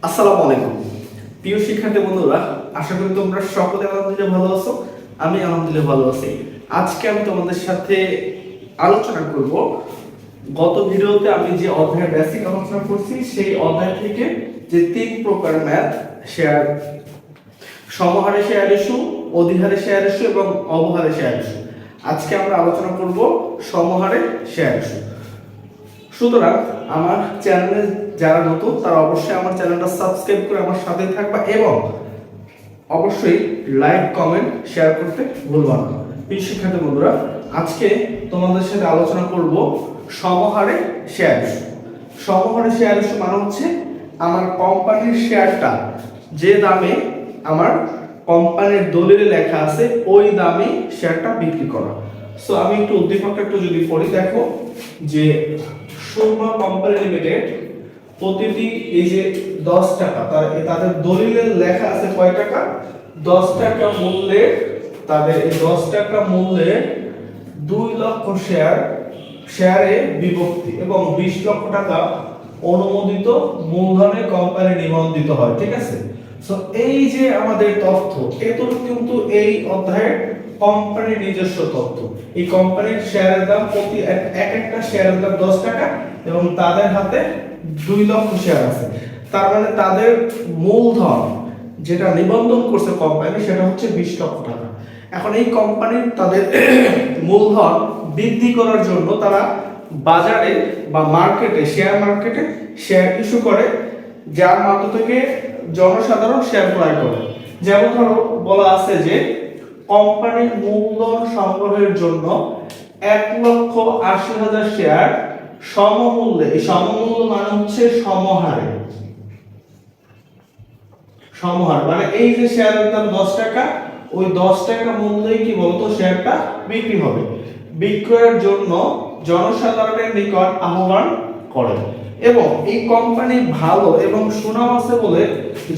আসসালামু আলাইকুম প্রিয় শিক্ষার্থী বন্ধুরা, আশা করি তোমরা সকলে আলহামদুলিল্লাহ ভালো আছো। আমি আলহামদুলিল্লাহ ভালো আছি। আজকে আমি তোমাদের সাথে আলোচনা করব, গত ভিডিওতে আমি যে অধ্যায়ের বেসিক আলোচনা করছি সেই অধ্যায় থেকে যে তিন প্রকার ম্যাথ শেয়ার, সমহারে শেয়ার ইস্যু, অধিহারে শেয়ার ইস্যু এবং অবহারে শেয়ার ইস্যু। আজকে আমরা আলোচনা করব সমহারে শেয়ার ইস্যু। সুতরাং আমার চ্যানেলে যারা নতুন তারা অবশ্যই আমার চ্যানেলটা সাবস্ক্রাইব করে আমার সাথে থাকবা এবং অবশ্যই লাইক কমেন্ট শেয়ার করতে ভুলবা না। প্রিয় শিক্ষার্থী বন্ধুরা, আজকে তোমাদের সাথে আলোচনা করব সমহারে শেয়ার ইস্যু। সমহারে শেয়ার ইস্যু মানে হচ্ছে আমার কোম্পানির শেয়ারটা যে দামে আমার কোম্পানির দলিলে লেখা আছে ওই দামে শেয়ারটা বিক্রি করা। সো আমি একটু উদ্দীপকটা একটু যদি পড়ি, দেখো যে সুরমা কোম্পানি লিমিটেড প্রতিটি এই যে 10 টাকা, তাদের দলিলে লেখা আছে কয় টাকা, 10 টাকা মূল্যে, তাদের এই 10 টাকা মূল্যে 2 লক্ষ শেয়ারে বিভক্তি এবং 20 লক্ষ টাকা অনুমোদিত মূলধনে কোম্পানি নিবন্ধিত হয়। ঠিক আছে। সো এই যে আমাদের তথ্য, এগুলো কিন্তু এই অধ্যায়ের কোম্পানির নিজস্ব তথ্য। এই কোম্পানির শেয়ারের দাম প্রতি একটা শেয়ারের দাম 10 টাকা এবং তাদের হাতে 2 লক্ষ শেয়ার আছে। তার মানে তাদের মূলধন যেটা নিবন্ধন করছে কোম্পানি সেটা হচ্ছে 20 লক্ষ টাকা। এখন এই কোম্পানির তাদের মূলধন বৃদ্ধি করার জন্য তারা বাজারে বা মার্কেটে, শেয়ার মার্কেটে শেয়ার ইস্যু করে, যার মাধ্যম থেকে জনসাধারণ শেয়ার ক্রয় করে। যেমন ধরো বলা আছে যে কোম্পানির মূলধন সংগ্রহের জন্য 1,80,000 শেয়ার সমমূল্যে, এই সমমূল্য মানে হচ্ছে সমহারে, সমহার মানে এই যে শেয়ারের দাম 10 টাকা, ওই 10 টাকা মূল্যে কি বলতো শেয়ারটা বিক্রি হবে, বিক্রয়ের জন্য জনসাধারণের নিকট আহ্বান করে। এবং এই কোম্পানি ভালো এবং সুনাম আছে বলে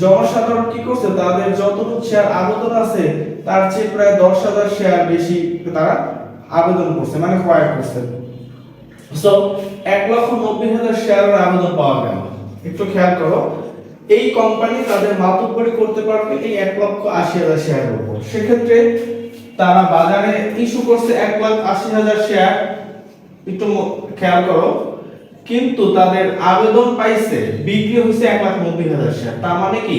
জনসাধারণ কি করছে, তাদের যতটুকু শেয়ার আবেদন আছে তার চেয়ে প্রায় 10,000 শেয়ার বেশি তারা আবেদন করছে, মানে ক্রয় করছে। সো 1,90,000 শেয়ারের আবেদন পাওয়া গেল। একটু খেয়াল করো, এই কোম্পানি তাদের মাতুব্বরি করতে পারবে এই 1,80,000 শেয়ারের উপর। সেক্ষেত্রে তারা বাজারে ইস্যু করছে 1,80,000 শেয়ার। একটু খেয়াল করো, কিন্তু তাদের আবেদন পাইছে, বিক্রি হয়েছে 1,90,000 শেয়ার। তার মানে কি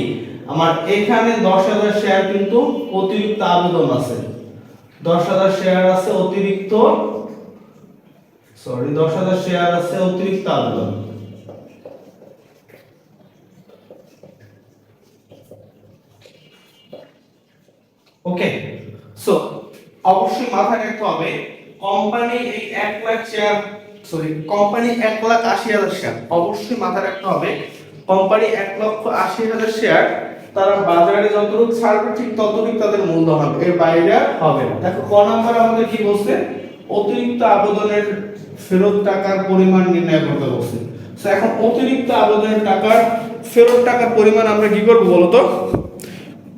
আমার এখানে 10,000 শেয়ার কিন্তু অতিরিক্ত আবেদন আছে, 10,000 শেয়ার আছে অতিরিক্ত, 10,000 শেয়ার আছে অতিরিক্ত আবেদন। ওকে, সো অবশ্যই মাথায় রাখতে হবে কোম্পানি এই 1 লাখ শেয়ার, কোম্পানি 1,80,000 শেয়ার, অবশ্যই মাথায় রাখতে হবে কোম্পানি 1,80,000 শেয়ার তারা বাজারে যতটুকু ছাড়বে ঠিক ততটুকু তাদের মূলধন হবে, এর বাইরে হবে না। দেখো ক নাম্বার আমাদের কি বলছে, অতিরিক্ত আবেদনের ফেরত টাকার পরিমাণ নির্ণয় করতে বলছে। সো এখন অতিরিক্ত আবেদনের টাকার ফেরত টাকার পরিমাণ আমরা কি করব বলো তো,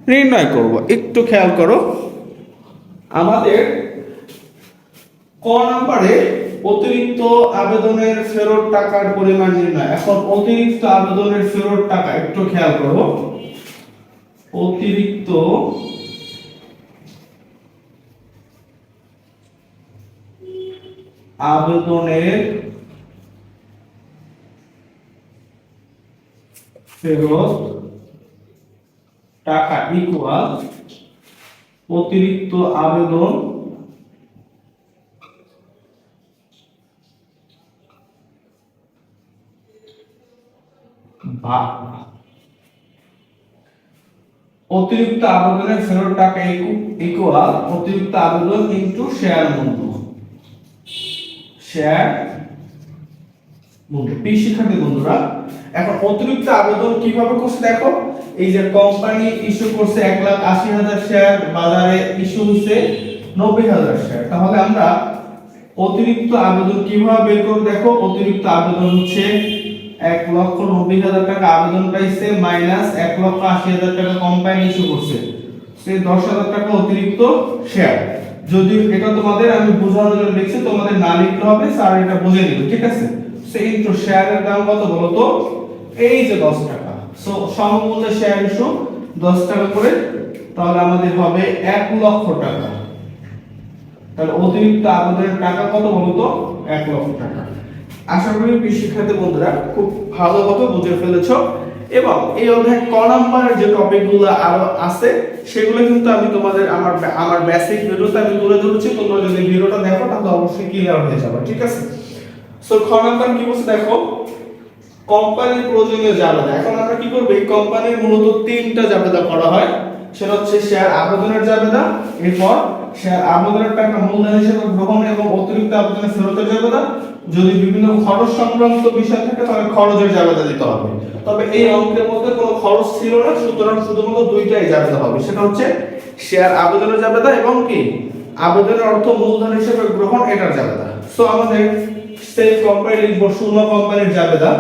নির্ণয় করব। একটু খেয়াল করো, আমাদের ক নম্বরে অতিরিক্ত আবেদনের ফেরত টাকার পরিমাণ নির্ণয়। এখন অতিরিক্ত আবেদনের ফেরত টাকা একটু খেয়াল করো, অতিরিক্ত আবেদনের ফেরত টাকা ইকুয়াল অতিরিক্ত আবেদন অতিরিক্ত আবেদনের ফেরত টাকা ইকুয়াল অতিরিক্ত আবেদন ইনটু শেয়ার মূল্য, শেয়ার মূল্য। প্রিয় শিক্ষার্থী বন্ধুরা, এখন অতিরিক্ত আবেদন কিভাবে করছে দেখো, এই যে কোম্পানি ইস্যু করছে 1,80,000 শেয়ার, বাজারে ইস্যু হইছে 90,000 শেয়ার। তাহলে আমরা অতিরিক্ত আবেদন কিভাবে বের করব দেখো, অতিরিক্ত আবেদন হচ্ছে 1,90,000 টাকা আবেদন পাইছে মাইনাস 1,80,000 টাকা কোম্পানি ইস্যু করছে, সেই 10,000 টাকা অতিরিক্ত শেয়ার। যদি এটা তোমাদের আমি বোঝানোর জন্য লিখছি, তোমাদের না লিখতে হবে, স্যার এটা বুঝে নিবে। ঠিক আছে। সেই ইনটু শেয়ারের দাম কত বলো তো, এই যে 10 টাকা, সো সমমূল্যে শেয়ার ইস্যু 10 টাকা করে, তাহলে আমাদের হবে 1 লক্ষ টাকা। তাহলে অতিরিক্ত আবেদনের টাকা কত বলতো? 1 লক্ষ টাকা। আশা করি শিক্ষার্থী বন্ধুরা খুব ভালোভাবে বুঝে ফেলেছো, এবং এই অধ্যায় ক নাম্বারের যে টপিকগুলো আরো আছে সেগুলো কিন্তু আমি তোমাদের আমার বেসিক ভিডিওতে আমি তুলে ধরেছি। তোমরা যদি ভিডিওটা দেখো তাহলে অবশ্যই ক্লিয়ার হয়ে যাবে, ঠিক আছে? সো খ নাম্বার কি বলছে দেখো, কোম্পানির প্রয়োজনীয় জাবেদা। এখন আমরা কি করব, এই কোম্পানির মূলত তিনটা জাবেদা করা হয়। সেটা হচ্ছে শেয়ার আবেদনের জাবেদা, এরপর শেয়ার আবেদনের টাকা মূলধন হিসেবে গ্রহণ এবং অতিরিক্ত আবেদনের ফেরতের জাবেদা। যদি বিভিন্ন খরচ সংক্রান্ত বিষয় থাকে তাহলে খরচের জাবেদা দিতে হবে। তবে এই অঙ্কের মধ্যে কোনো খরচ ছিল না, সুতরাং শুধুমাত্র দুইটাই জাবেদা হবে। সেটা হচ্ছে শেয়ার আবেদনের জাবেদা এবং কি আবেদনের অর্থ মূলধন হিসেবে গ্রহণ, এটার জাবেদা। সো আমাদের সেই কোম্পানি লিখব সুরমা কোম্পানির জাবেদা।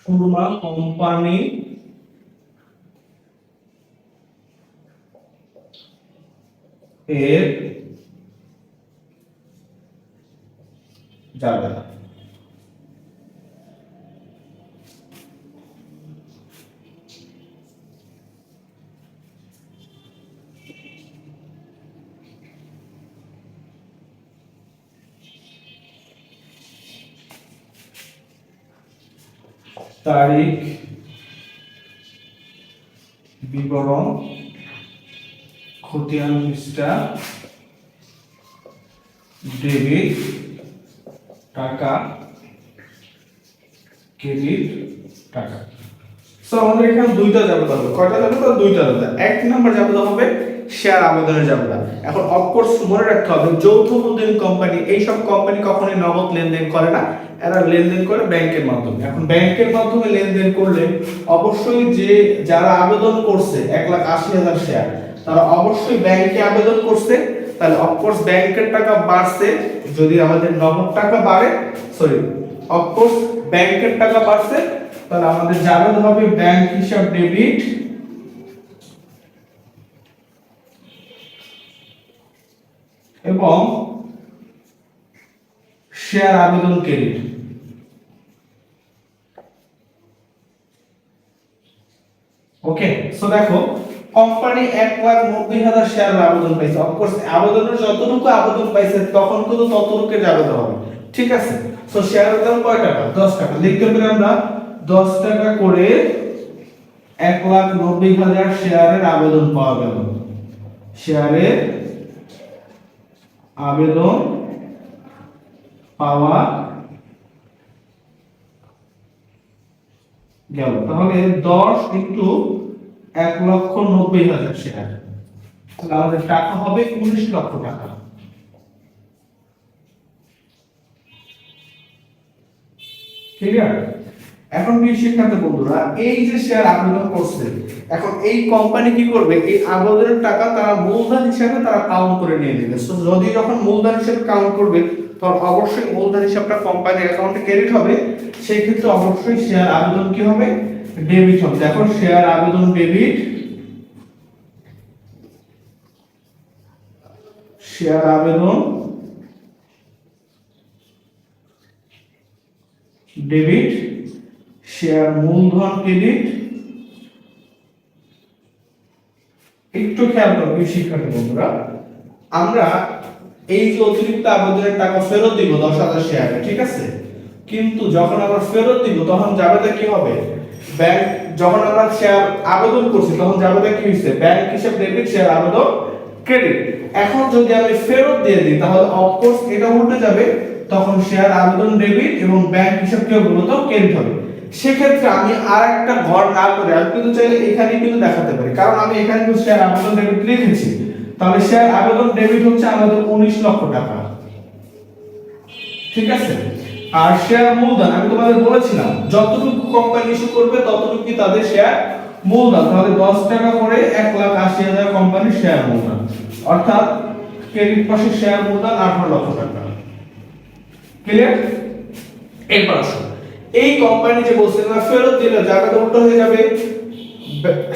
সুরমা কোম্পানি এর জাবেদা। তারিখ, বিবরণ, খতিয়ান পৃষ্ঠা, ডেবিট টাকা, ক্রেডিট টাকা। সো আমাদের এখানে দুইটা জাবেদা হবে। কয়টা জাবেদা? দুইটা জাবেদা। এক নাম্বার জাবেদা হবে শেয়ার আবেদনের জাবেদা। এখন অফকোর্স মনে রাখতে হবে যৌথ মূলধন কোম্পানি, এই সব কোম্পানি কখনোই নগদ লেনদেন করে না, এরা লেনদেন করে ব্যাংকের মাধ্যমে। এখন ব্যাংকের মাধ্যমে লেনদেন করলে অবশ্যই যে যারা আবেদন করছে 1,80,000 শেয়ার, তারা অবশ্যই ব্যাংকে আবেদন করছে, তাহলে অফকোর্স ব্যাংকের টাকা বাড়ছে। যদি আমাদের নগদ টাকা বাড়ে, সরি অফকোর্স ব্যাংকের টাকা বাড়ছে, তাহলে আমাদের জাবেদা হবে ব্যাংক হিসাব ডেবিট এবং শেয়ার আবেদন ক্রেডিট। ওকে, সো দেখো কোম্পানি 1,90,000 শেয়ার আবেদন পাইছে। অফকোর্স আবেদনের যতটুকু আবেদন পাইছে তখন কিন্তু ততটুকু জাবেদা হবে, ঠিক আছে? সো শেয়ারের দাম কয় টাকা? 10 টাকা। লিখতে পারি আমরা 10 টাকা করে 1,90,000 শেয়ারের আবেদন পাওয়া গেল। শেয়ারের আবেদন পাওয়া গেল। তাহলে 10 ইনটু 1,90,000 শেয়ার, তাহলে আমাদের টাকা হবে 19 লক্ষ টাকা। ক্লিয়ার? এখন কি শিক্ষার্থী বন্ধুরা, এই যে শেয়ার আবেদন করছে, এখন এই কোম্পানি কি করবে, এই আবেদনের টাকা তারা মূলধন হিসেবে তারা কাউন্ট করে নিয়ে নেবে। সো যদি যখন মূলধন হিসেবে কাউন্ট করবে তখন অবশ্যই মূলধন হিসাবটা কোম্পানির অ্যাকাউন্টে ক্রেডিট হবে। সেই ক্ষেত্রে অবশ্যই শেয়ার আবেদন কি হবে? ডেবিট হবে। দেখো শেয়ার আবেদন ডেবিট, শেয়ার আবেদন ডেবিট, শেয়ার মূলধন ক্রেডিট। একটু খেয়াল করবে শিক্ষার্থী বন্ধুরা, আমরা এই যে অতিরিক্ত আবেদনের টাকা ফেরত দিব 10,000 শেয়ারে, ঠিক আছে? কিন্তু যখন আমরা ফেরত দিব তখন জাবেদা কি হবে? ব্যাংক, যখন আমরা শেয়ার আবেদন করছি তখন জাবেদা কি হইছে? ব্যাংক হিসাব ডেবিট, শেয়ার আবেদন ক্রেডিট। এখন যদি আমি ফেরত দিয়ে দিই তাহলে অফকোর্স এটা উল্টে যাবে, তখন শেয়ার আবেদন ডেবিট এবং ব্যাংক হিসাব কি হবে বলতো? ক্রেডিট হবে। সেক্ষেত্রে আমি আরেকটা ঘর না করে আমি কিন্তু চাইলে এখানে কিন্তু দেখাতে পারি, কারণ আমি এখানে কিন্তু শেয়ার আবেদন ডেবিট লিখেছি। তাহলে শেয়ার আবেদন ডেবিট হচ্ছে আমাদের 19 লক্ষ টাকা, ঠিক আছে? আর শেয়ার মূলধন আমি তোমাদের বলেছিলাম যতটুকু কোম্পানি ইস্যু করবে ততটুকু তাদের শেয়ার মূলধন। তাহলে 10 টাকা করে 1,80,000 কোম্পানির শেয়ার মূলধন, অর্থাৎ ক্রেডিট পাশে শেয়ার মূলধন 18 লক্ষ টাকা। ক্লিয়ার? এরপর আসো, এই কোম্পানি যে বলছে না ফেরত দিলে জায়গাটা উল্টো হয়ে যাবে,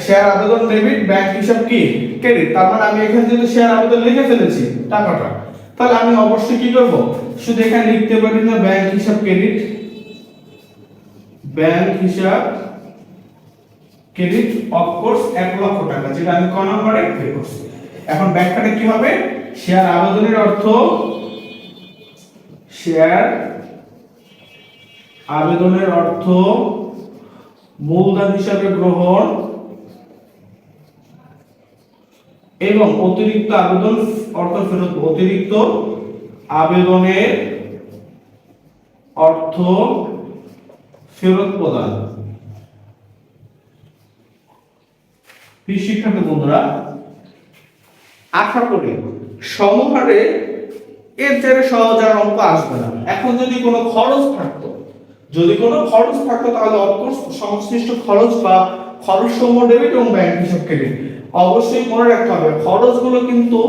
শেয়ার আবেদন ডেবিট, ব্যাংক হিসাব কি ক্রেডিট। তার মানে আমি এখানে যেহেতু শেয়ার আবেদন লিখে ফেলেছি টাকাটা, তাহলে আমি অবশ্যই কি করব, শুধু এখানে লিখতে পারি না ব্যাংক হিসাব ক্রেডিট, ব্যাংক হিসাব ক্রেডিট অফকোর্স 1 লক্ষ টাকা, যেটা আমি ক নম্বরে বের করছি। এখন ব্যাখ্যাটা কি হবে, শেয়ার আবেদনের অর্থ শেয়ার আবেদনের অর্থ মূলধন হিসাবে গ্রহণ এবং অতিরিক্ত আবেদন অর্থ ফেরত, অতিরিক্ত আবেদনের অর্থ ফেরত প্রদান। প্রিয় শিক্ষার্থী বন্ধুরা, আশা করি সমহারে এর চেয়ে সহজ আর অঙ্ক আসবে না। এখন যদি কোনো খরচ থাকতো, তাহলে অফকোর্স সংশ্লিষ্ট খরচ বা খরচ সমূহ ডেবিট এবং ব্যাংক হিসাব ক্রেডিট। অবশ্যই মনে রাখতে হবে খরচগুলো কিন্তু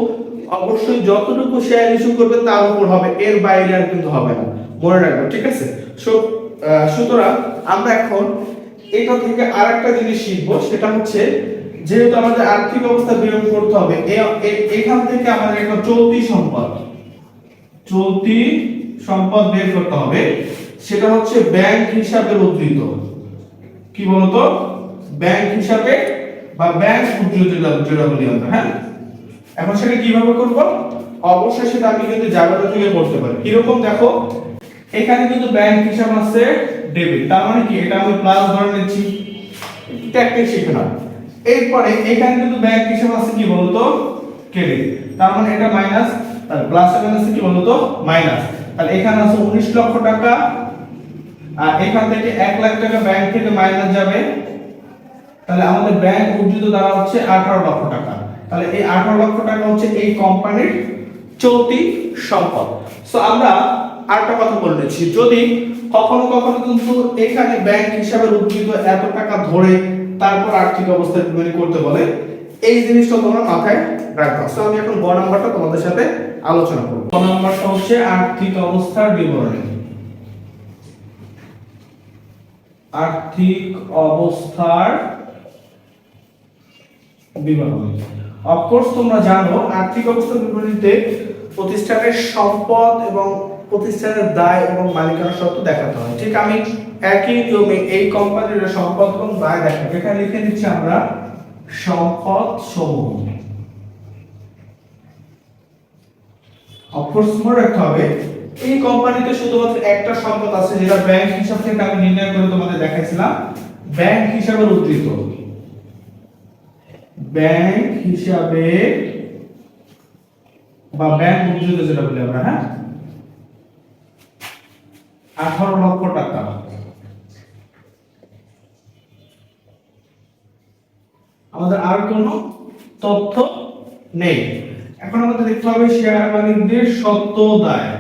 অবশ্যই যতটুকু শেয়ার ইস্যু করবে তার উপর হবে, এর বাইরে আর কিন্তু হবে না, মনে রাখবে, ঠিক আছে। সুতরাং আমরা এখন এটা থেকে আরেকটা জিনিস শিখবো, সেটা হচ্ছে যেহেতু আমাদের আর্থিক অবস্থা বিয়োগ করতে হবে, এখান থেকে আমাদের একটা চলতি সম্পদ বের করতে হবে, সেটা হচ্ছে ব্যাংক হিসাবের উদ্ধৃত। কি বলতো, ব্যাংক হিসাবে বা ব্যাংক উদ্ধৃত যেটা বলি আমরা, হ্যাঁ। এখন সেটা কিভাবে করব, অবশ্যই সেটা আমি কিন্তু জায়গাটা থেকে করতে পারি। কিরকম দেখো, এখানে কিন্তু ব্যাংক হিসাব আছে ডেবিট, তার মানে কি এটা আমি প্লাস ধরে নিচ্ছি, ট্যাক্টিক শিখে নাও। এরপরে এখানে কিন্তু ব্যাংক হিসাব আছে কি বলতো ক্রেডিট, তার মানে এটা মাইনাস, তাহলে প্লাস এখানে আছে কি বলতো মাইনাস, তাহলে এখানে আছে 19 লক্ষ টাকা, আর এখান থেকে 1 লাখ টাকা ব্যাংক থেকে মাইনাস যাবে, তাহলে আমাদের ব্যাংক উদ্ধৃত দ্বারা হচ্ছে 18 লক্ষ টাকা। তাহলে এই 18 লক্ষ টাকা হচ্ছে এই কোম্পানির চলতি সম্পদ। সো আমরা আরেকটা কথা বলেছি, যদি কখনো কিন্তু এখানে ব্যাংক হিসাবের উদ্ধৃত এত টাকা ধরে তারপর আর্থিক অবস্থা বিবরণী করতে বলে, এই জিনিসটা তোমরা মাথায় রাখবা। সো আমি এখন গ নাম্বারটা তোমাদের সাথে আলোচনা করব। গ নাম্বারটা হচ্ছে আর্থিক অবস্থার বিবরণী। আর্থিক অবস্থার বিবরণী, অফকোর্স তোমরা জানো আর্থিক অবস্থার বিবরণীতে প্রতিষ্ঠানের সম্পদ এবং প্রতিষ্ঠানের দায় এবং মালিকানা সত্ত্ব দেখাতে হয়। ঠিক আমি একই নিয়মে এই কোম্পানির সম্পদ এবং দায় দেখাবো, এখানে লিখে দিচ্ছি আমরা সম্পদ সমূহ। অফকোর্স মনে রাখতে হবে এই কোম্পানিতে শুধুমাত্র একটা সম্পদ আছে, যেটা ব্যাংক হিসাব থেকে আমি নির্ণয় করে তোমাদের দেখাইছিলাম, ব্যাংক হিসাবের উদ্ধৃত, ব্যাংক হিসাবে বা ব্যাংক উদ্ধৃত যেটা বলি আমরা, হ্যাঁ, 18 লক্ষ টাকা। আমাদের আর কোনো তথ্য নেই। এখন আমাদের দেখতে হবে শেয়ার মালিকদের সত্ত্ব দায়,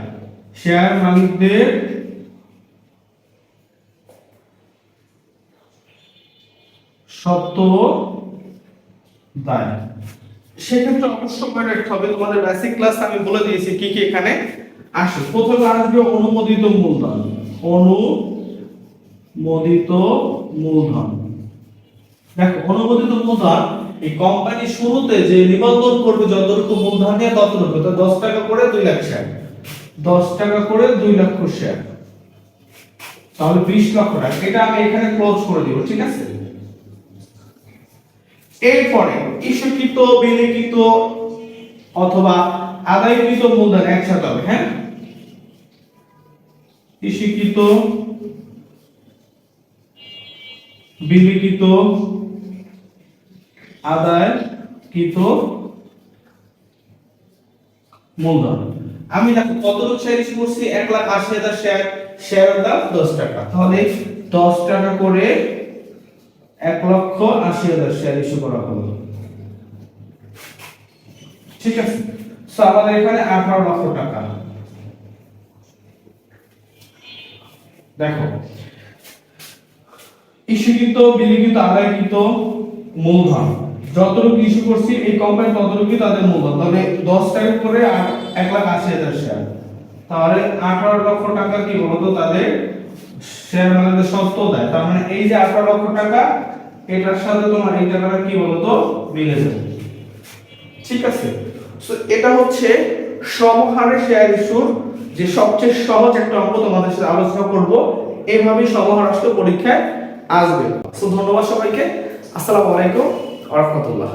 শেয়ার মালিকদের সত্ত্ব দায়। সেক্ষেত্রে অবশ্যই মনে রাখতে হবে, তোমাদের বেসিক ক্লাস আমি বলে দিয়েছি কি কি এখানে আসে। প্রথমে আসবে অনুমোদিত মূলধন, অনুমোদিত মূলধন। দেখো অনুমোদিত মূলধন এই কোম্পানি শুরুতে যে নিবন্ধন করবে যতটুকু মূলধন নিয়ে ততটুকু, তো 10 টাকা করে 2 লাখ শেয়ার, 10 টাকা করে 2 লক্ষ শেয়ার, তাহলে 20 লক্ষ টাকা। এটা আমি এখানে ক্লোজ করে দিব, ঠিক আছে। এরপরে ইস্যুকৃত, বিলিখিত অথবা আদায়কৃত মূলধন একসাথে হবে, হ্যাঁ। ইস্যুকৃত, বিলিখিত, আদায়কৃত মূলধন। আমি দেখো কতটুকু শেয়ার ইস্যু করছি, 1,80,000 শেয়ার, শেয়ারের দাম 10 টাকা, তাহলে 10 টাকা করে 1,80,000 শেয়ার ইস্যু করা হলো, ঠিক আছে। সো আমাদের এখানে 18 লক্ষ টাকা। দেখো ইস্যুকৃত, বিলিখিত, আদায়কৃত মূলধন যতটুকু ইস্যু করছি এই কোম্পানি ততটুকুই তাদের মূলধন, তাহলে 10 টাকা করে 1,80,000 শেয়ার, তাহলে 18 লক্ষ টাকা কি বলতো তাদের শেয়ার মালিকদের সত্ত্ব দেয়। তার মানে এই যে 18 লক্ষ টাকা, এটার সাথে তোমার এই জায়গাটা কি বলতো মিলে যাবে। ঠিক আছে, সো এটা হচ্ছে সমহারে শেয়ার ইস্যুর যে সবচেয়ে সহজ একটা অঙ্ক তোমাদের সাথে আলোচনা করব। এইভাবেই সমহার আসলে পরীক্ষায় আসবে। সো ধন্যবাদ সবাইকে। আসসালামু আলাইকুম ওয়া রাহমাতুল্লাহ।